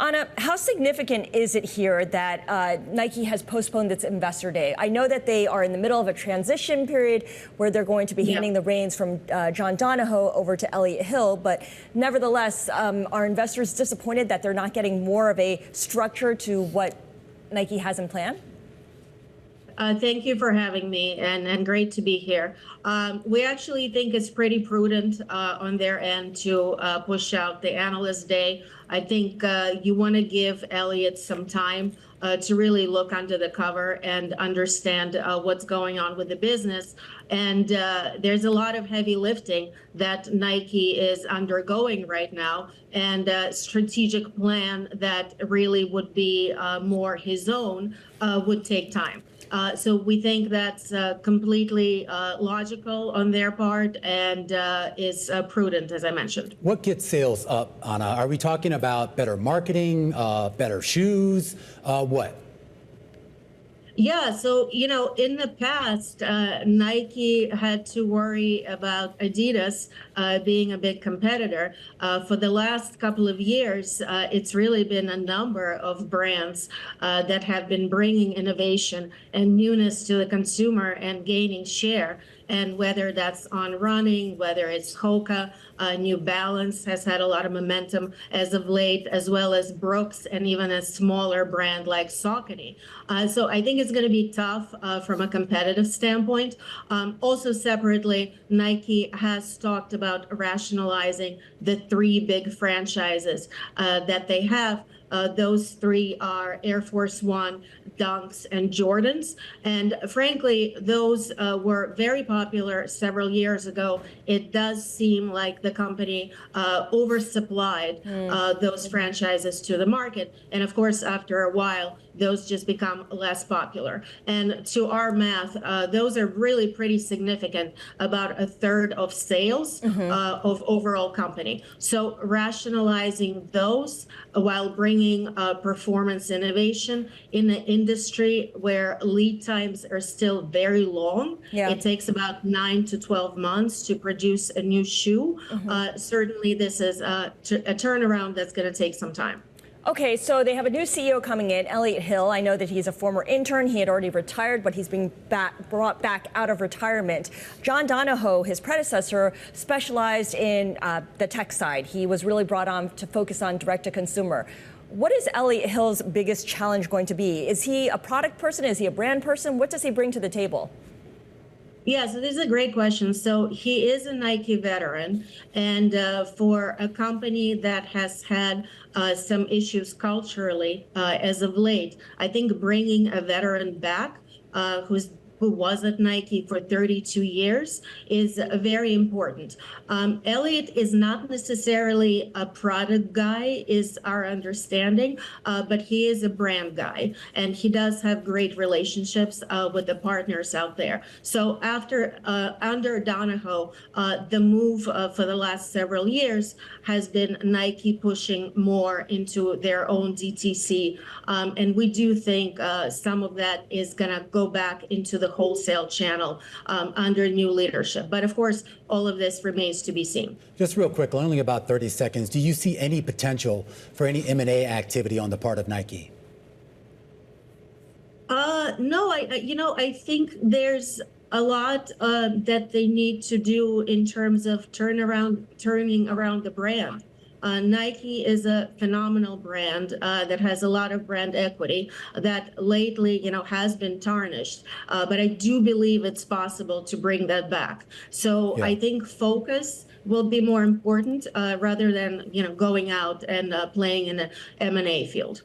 Anna, how significant is it here that Nike has postponed its investor day? I know that they are in the middle of a transition period where they're going to be handing the reins from John Donahoe over to Elliott Hill, but nevertheless, are investors disappointed that they're not getting more of a structure to what Nike has in plan? Thank you for having me, and great to be here. We actually think it's pretty prudent on their end to push out the Analyst Day. I think you want to give Elliott some time to really look under the cover and understand what's going on with the business. And there's a lot of heavy lifting that Nike is undergoing right now, and a strategic plan that really would be more his own would take time. So we think that's completely logical on their part and is prudent, as I mentioned. What gets sales up, Anna? Are we talking about better marketing, better shoes, what? Yeah, so, in the past, Nike had to worry about Adidas being a big competitor. For the last couple of years, it's really been a number of brands that have been bringing innovation and newness to the consumer and gaining share. And whether that's on running, whether it's Hoka, New Balance has had a lot of momentum as of late, as well as Brooks and even a smaller brand like Saucony. So I think it's going to be tough from a competitive standpoint. Also separately, Nike has talked about rationalizing the 3 big franchises that they have. Those 3 are Air Force One, Dunks, and Jordans. And frankly, those were very popular several years ago. It does seem like the company oversupplied those franchises to the market. And of course, after a while, those just become less popular. And to our math, those are really pretty significant, about 1/3 of sales of overall company. So rationalizing those while bringing performance innovation in the industry where lead times are still very long. It takes about 9 to 12 months to produce a new shoe. Certainly, this is a turnaround that's going to take some time. Okay, so they have a new CEO coming in, Elliott Hill. I know that he's a former intern. He had already retired, but he's being brought back out of retirement. John Donahoe, his predecessor, specialized in the tech side. He was really brought on to focus on direct-to-consumer. What is Elliott Hill's biggest challenge going to be? Is he a product person? Is he a brand person? What does he bring to the table? Yeah, so this is a great question. So he is a Nike veteran, and for a company that has had some issues culturally as of late, I think bringing a veteran back who was at Nike for 32 years is very important. Elliott is not necessarily a product guy, is our understanding, but he is a brand guy, and he does have great relationships with the partners out there. So under Donahoe, the move for the last several years has been Nike pushing more into their own DTC, and we do think some of that is going to go back into the wholesale channel under new leadership. But of course, all of this remains to be seen. Just real quick, only about 30 seconds. Do you see any potential for any M&A activity on the part of Nike? No, I think there's a lot that they need to do in terms of turning around the brand. Nike is a phenomenal brand that has a lot of brand equity that lately, has been tarnished. But I do believe it's possible to bring that back. So I think focus will be more important rather than, going out and playing in the M&A field.